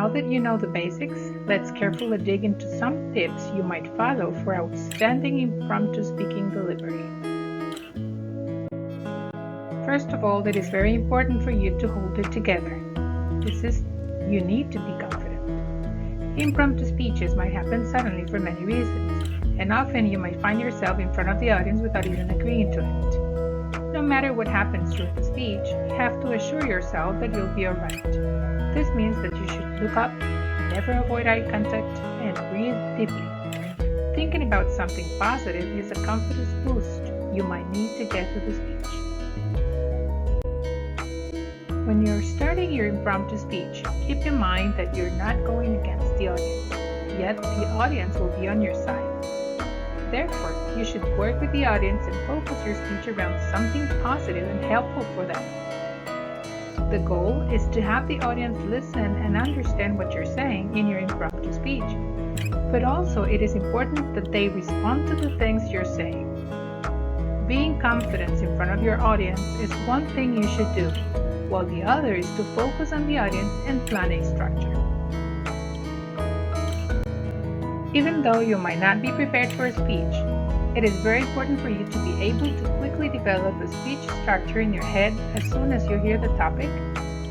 Now that you know the basics, let's carefully dig into some tips you might follow for outstanding impromptu speaking delivery. First of all, it is very important for you to hold it together. You need to be confident. Impromptu speeches might happen suddenly for many reasons, and often you might find yourself in front of the audience without even agreeing to it. No matter what happens during the speech, you have to assure yourself that you'll be alright. This means that you should look up, never avoid eye contact, and breathe deeply. Thinking about something positive is a confidence boost you might need to get to the speech. When you're starting your impromptu speech, keep in mind that you're not going against the audience, yet the audience will be on your side. Therefore, you should work with the audience and focus your speech around something positive and helpful for them. The goal is to have the audience listen and understand what you're saying in your impromptu speech, but also it is important that they respond to the things you're saying. Being confident in front of your audience is one thing you should do, while the other is to focus on the audience and plan a structure. Even though you might not be prepared for a speech, it is very important for you to be able to quickly develop a speech structure in your head as soon as you hear the topic,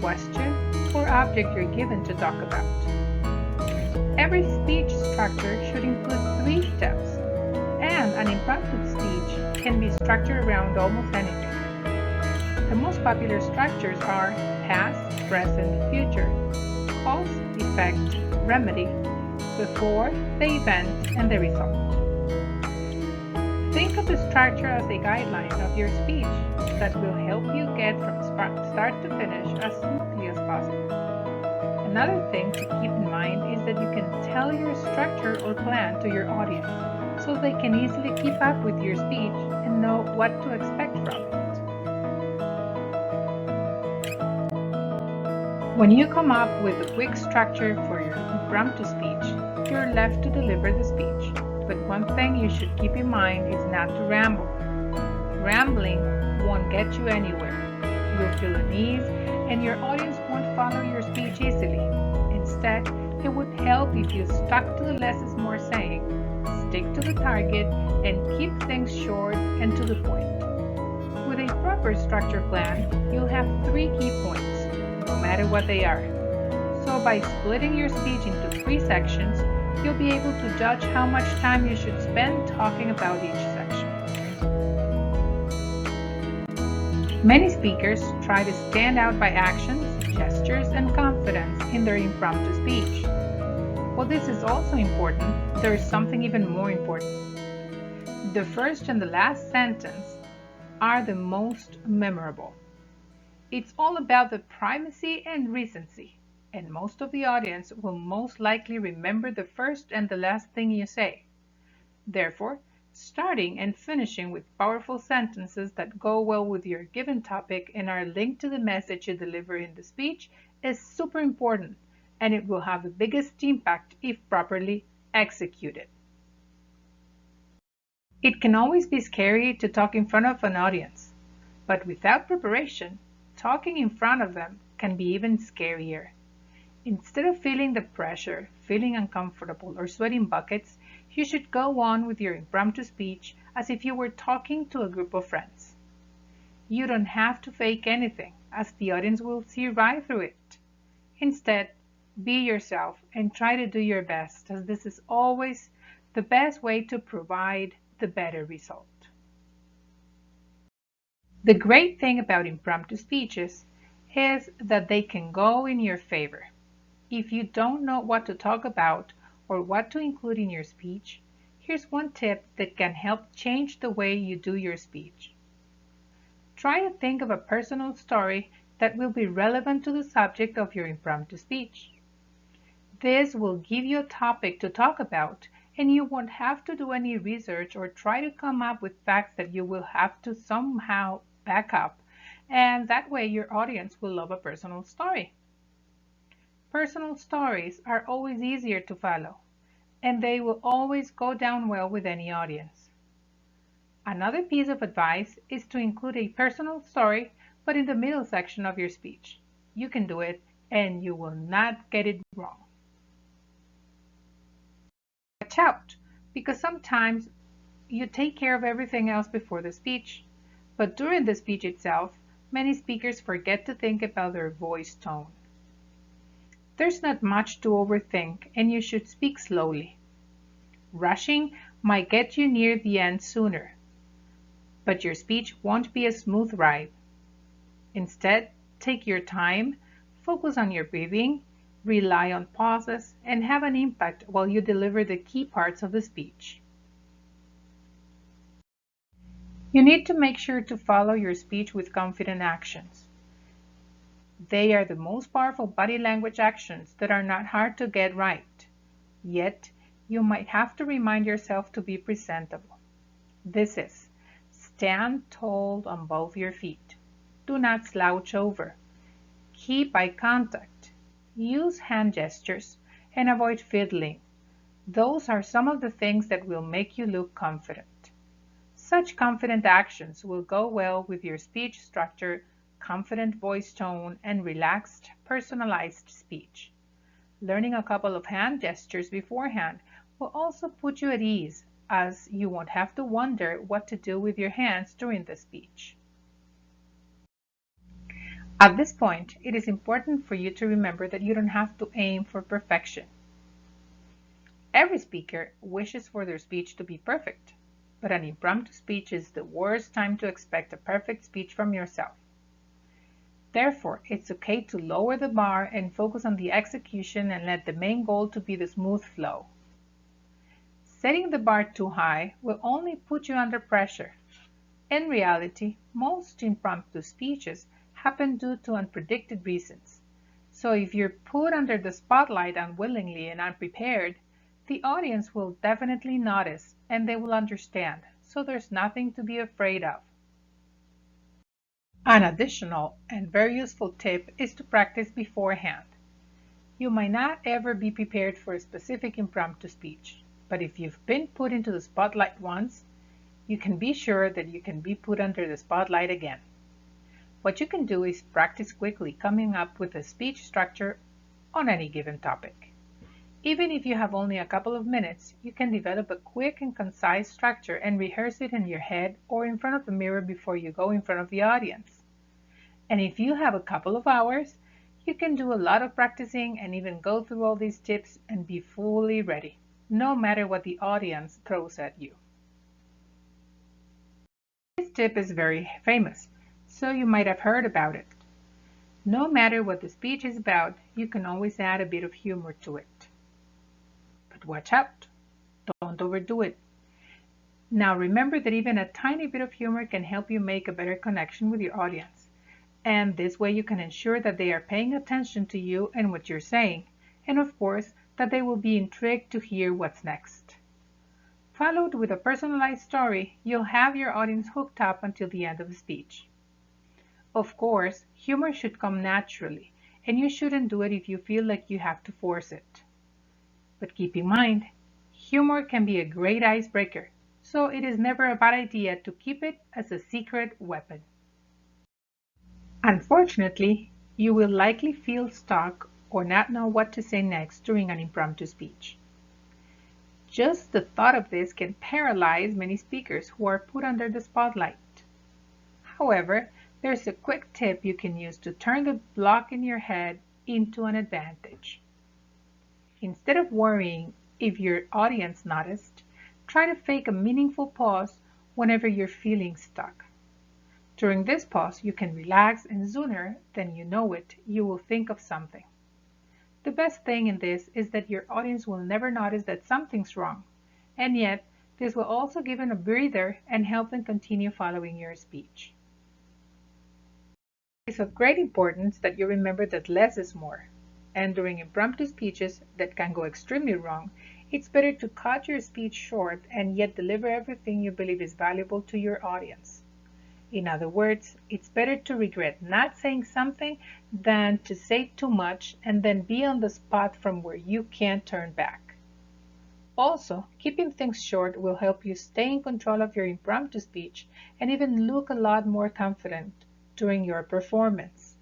question, or object you're given to talk about. Every speech structure should include 3 steps, and an impromptu speech can be structured around almost anything. The most popular structures are past, present, future, cause, effect, remedy, before, the event, and the result. Think of the structure as a guideline of your speech that will help you get from start to finish as smoothly as possible. Another thing to keep in mind is that you can tell your structure or plan to your audience so they can easily keep up with your speech and know what to expect from it. When you come up with a quick structure for your impromptu speech, you're left to deliver the speech. But one thing you should keep in mind is not to ramble. Rambling won't get you anywhere. You'll feel unease, and your audience won't follow your speech easily. Instead, it would help if you stuck to the less is more saying, stick to the target, and keep things short and to the point. With a proper structure plan, you'll have 3 key points, no matter what they are. So by splitting your speech into 3 sections, you'll be able to judge how much time you should spend talking about each section. Many speakers try to stand out by actions, gestures, and confidence in their impromptu speech. While this is also important, there is something even more important. The first and the last sentence are the most memorable. It's all about the primacy and recency, and most of the audience will most likely remember the first and the last thing you say. Therefore, starting and finishing with powerful sentences that go well with your given topic and are linked to the message you deliver in the speech is super important, and it will have the biggest impact if properly executed. It can always be scary to talk in front of an audience, but without preparation, talking in front of them can be even scarier. Instead of feeling the pressure, feeling uncomfortable, or sweating buckets, you should go on with your impromptu speech as if you were talking to a group of friends. You don't have to fake anything, as the audience will see right through it. Instead, be yourself and try to do your best, as this is always the best way to provide the better result. The great thing about impromptu speeches is that they can go in your favor. If you don't know what to talk about or what to include in your speech, here's one tip that can help change the way you do your speech. Try to think of a personal story that will be relevant to the subject of your impromptu speech. This will give you a topic to talk about, and you won't have to do any research or try to come up with facts that you will have to somehow back up, and that way your audience will love a personal story. Personal stories are always easier to follow, and they will always go down well with any audience. Another piece of advice is to include a personal story, but in the middle section of your speech. You can do it and you will not get it wrong. Watch out, because sometimes you take care of everything else before the speech, but during the speech itself, many speakers forget to think about their voice tone. There's not much to overthink, and you should speak slowly. Rushing might get you near the end sooner, but your speech won't be a smooth ride. Instead, take your time, focus on your breathing, rely on pauses, and have an impact while you deliver the key parts of the speech. You need to make sure to follow your speech with confident actions. They are the most powerful body language actions that are not hard to get right. Yet, you might have to remind yourself to be presentable. This is: stand tall on both your feet. Do not slouch over. Keep eye contact. Use hand gestures and avoid fiddling. Those are some of the things that will make you look confident. Such confident actions will go well with your speech structure, confident voice tone, and relaxed, personalized speech. Learning a couple of hand gestures beforehand will also put you at ease, as you won't have to wonder what to do with your hands during the speech. At this point, it is important for you to remember that you don't have to aim for perfection. Every speaker wishes for their speech to be perfect, but an impromptu speech is the worst time to expect a perfect speech from yourself. Therefore, it's okay to lower the bar and focus on the execution and let the main goal to be the smooth flow. Setting the bar too high will only put you under pressure. In reality, most impromptu speeches happen due to unpredicted reasons. So if you're put under the spotlight unwillingly and unprepared, the audience will definitely notice and they will understand, so there's nothing to be afraid of. An additional and very useful tip is to practice beforehand. You might not ever be prepared for a specific impromptu speech, but if you've been put into the spotlight once, you can be sure that you can be put under the spotlight again. What you can do is practice quickly coming up with a speech structure on any given topic. Even if you have only a couple of minutes, you can develop a quick and concise structure and rehearse it in your head or in front of the mirror before you go in front of the audience. And if you have a couple of hours, you can do a lot of practicing and even go through all these tips and be fully ready, no matter what the audience throws at you. This tip is very famous, so you might have heard about it. No matter what the speech is about, you can always add a bit of humor to it. But watch out, don't overdo it. Now remember that even a tiny bit of humor can help you make a better connection with your audience. And this way you can ensure that they are paying attention to you and what you're saying, and of course that they will be intrigued to hear what's next. Followed with a personalized story, you'll have your audience hooked up until the end of the speech. Of course, humor should come naturally, and you shouldn't do it if you feel like you have to force it. But keep in mind, humor can be a great icebreaker, so it is never a bad idea to keep it as a secret weapon. Unfortunately, you will likely feel stuck or not know what to say next during an impromptu speech. Just the thought of this can paralyze many speakers who are put under the spotlight. However, there's a quick tip you can use to turn the block in your head into an advantage. Instead of worrying if your audience noticed, try to fake a meaningful pause whenever you're feeling stuck. During this pause, you can relax, and sooner than you know it, you will think of something. The best thing in this is that your audience will never notice that something's wrong, and yet this will also give them a breather and help them continue following your speech. It's of great importance that you remember that less is more. And during impromptu speeches that can go extremely wrong, it's better to cut your speech short and yet deliver everything you believe is valuable to your audience. In other words, it's better to regret not saying something than to say too much and then be on the spot from where you can't turn back. Also, keeping things short will help you stay in control of your impromptu speech and even look a lot more confident during your performance.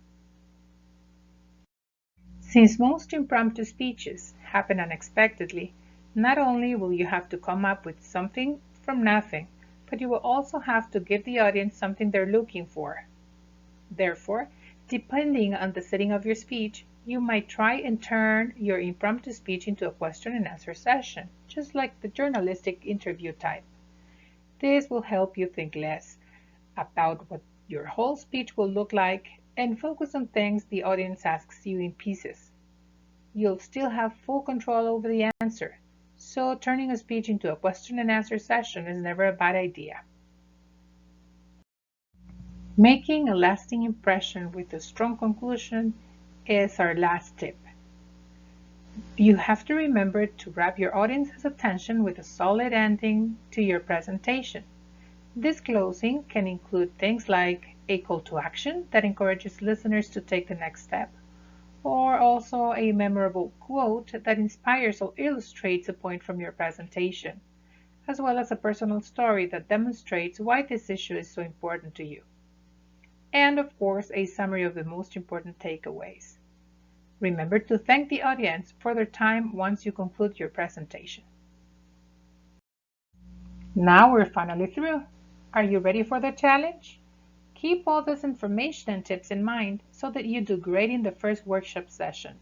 Since most impromptu speeches happen unexpectedly, not only will you have to come up with something from nothing, but you will also have to give the audience something they're looking for. Therefore, depending on the setting of your speech, you might try and turn your impromptu speech into a question and answer session, just like the journalistic interview type. This will help you think less about what your whole speech will look like and focus on things the audience asks you in pieces. You'll still have full control over the answer, so turning a speech into a question and answer session is never a bad idea. Making a lasting impression with a strong conclusion is our last tip. You have to remember to wrap your audience's attention with a solid ending to your presentation. This closing can include things like a call to action that encourages listeners to take the next step, or also a memorable quote that inspires or illustrates a point from your presentation, as well as a personal story that demonstrates why this issue is so important to you. And of course, a summary of the most important takeaways. Remember to thank the audience for their time once you conclude your presentation. Now we're finally through. Are you ready for the challenge? Keep all this information and tips in mind so that you do great in the first workshop session.